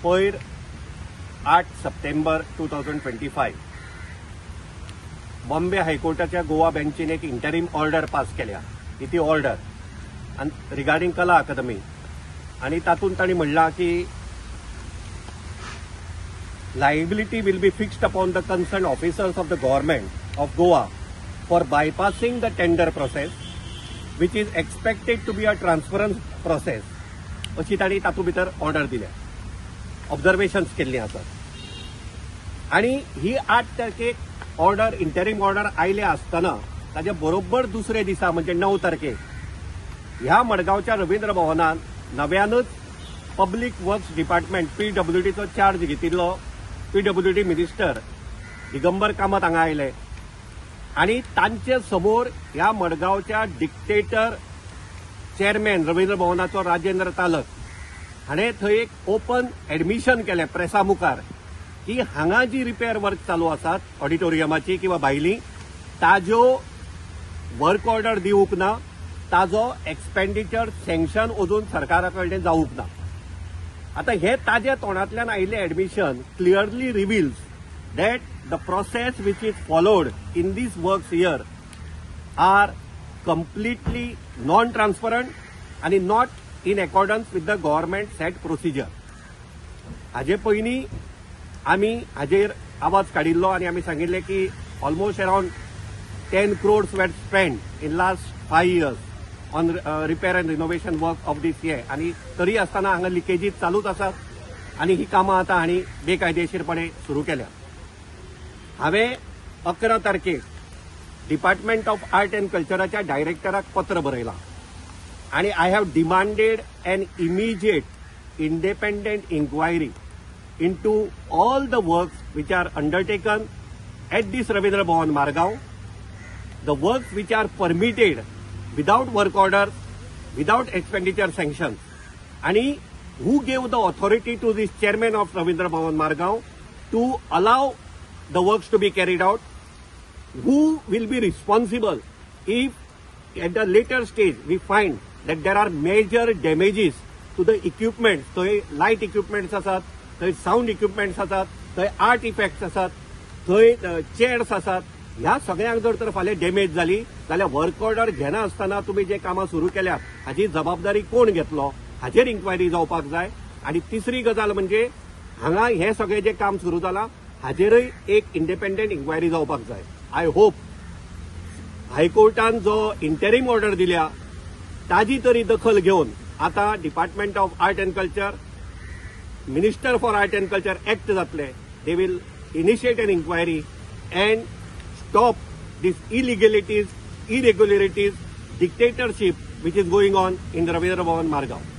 पयर 8 सप्टेंबर 2025 बॉम्बे हायकोर्टाच्या गोवा बेंचीन एक interim order pass केल्या. ती ऑर्डर रिगार्डिंग कला अकादमी आणि तातूंत तांणी म्हणला की liability will be fixed upon the concerned officers of the government of Goa for bypassing the tender process, which is expected to be a transparent process. अशी तांणी तातूंत भितर ऑर्डर दिल्या, ऑब्जर्वेशन्स केल्ली आसात. आणि ही 8 तारखेक ऑर्डर इंटरिम ऑर्डर आयले आसतना ताचे बरोबर दुसरे दिसा म्हणजे 9 तारखेक ह्या मडगांवच्या रवींद्र भवनान नव्यानच पब्लीक वर्क्स डिपार्टमेंट PWDचो चार्ज घेतिल्लो PWD मिनिस्टर दिगंबर कामत हांगा आयले आणि तांचे समोर ह्या मडगांवच्या डिक्टेटर चेअरमॅन रवींद्र भवनाचो राजेंद्र तालक हाणें थंय एक ओपन एडमिशन केलें प्रेसा मुखार की हांगा जी रिपेअर वर्क चालू आसात ऑडिटोरियमाची किंवा भायली ताज्यो वर्क ऑर्डर दिवूंक ना, ताजो एक्सपेंडिचर सँक्शन अजून सरकारा कडल्यान जावूंक ना. आता हे ताजे तोंडांतल्यान आयिल्लें admission clearly reveals that the process which is followed in these works here are completely non transparent आणि not in accordance with the government set procedure. हाजे पयलीं आमी हाजेर आवाज काडिल्लो आणि आमी सांगिल्लें की almost around 10 crores were spent in last 5 years on repair and renovation work of this year. आणि तरी असताना हांगा लिकेजीस चालूच आसात आणि ही कामां आतां हांणी बेकायदेशीरपणे सुरू केल्या. हांवें 11 तारखेक डिपार्टमेंट ऑफ आर्ट अँड कल्चराच्या डायरेक्टराक पत्र बरयलां आणि I have demanded an immediate independent inquiry into all the works which are undertaken at this Ravindra Bhavan Margaon, the works which are permitted without work orders, without expenditure sanctions, and who gave the authority to this chairman of Ravindra Bhavan Margaon to allow the works to be carried out, who will be responsible if at the later stage we find that there are major damages to the equipment, so light equipments asat, थंय sound equipments आसात, थंय art effects आसात, थंय chairs आसात, ह्या सगळ्यांक जर तर फाल्यां डॅमेज जाली जाल्यार वर्क ऑर्डर घेना आसतना तुमी जे कामां सुरू केल्यात हाची जबाबदारी कोण घेतलो हाचेर इन्क्वायरी जावपाक जाय. आणि तिसरी गजाल म्हणजे हांगा हे सगळें जे काम सुरू जालां हाचेरय एक इंडिपेंडंट इन्क्वायरी जावपाक जाय. आय होप हायकोर्टान जो इंटरिम ऑर्डर दिल्या ताजी तरी दखल घेवन आता department of art and culture Minister for Art and Culture Act जातले. They will initiate an inquiry and stop these illegalities, irregularities, dictatorship which is going on in the Ravindra Bhavan Margaon.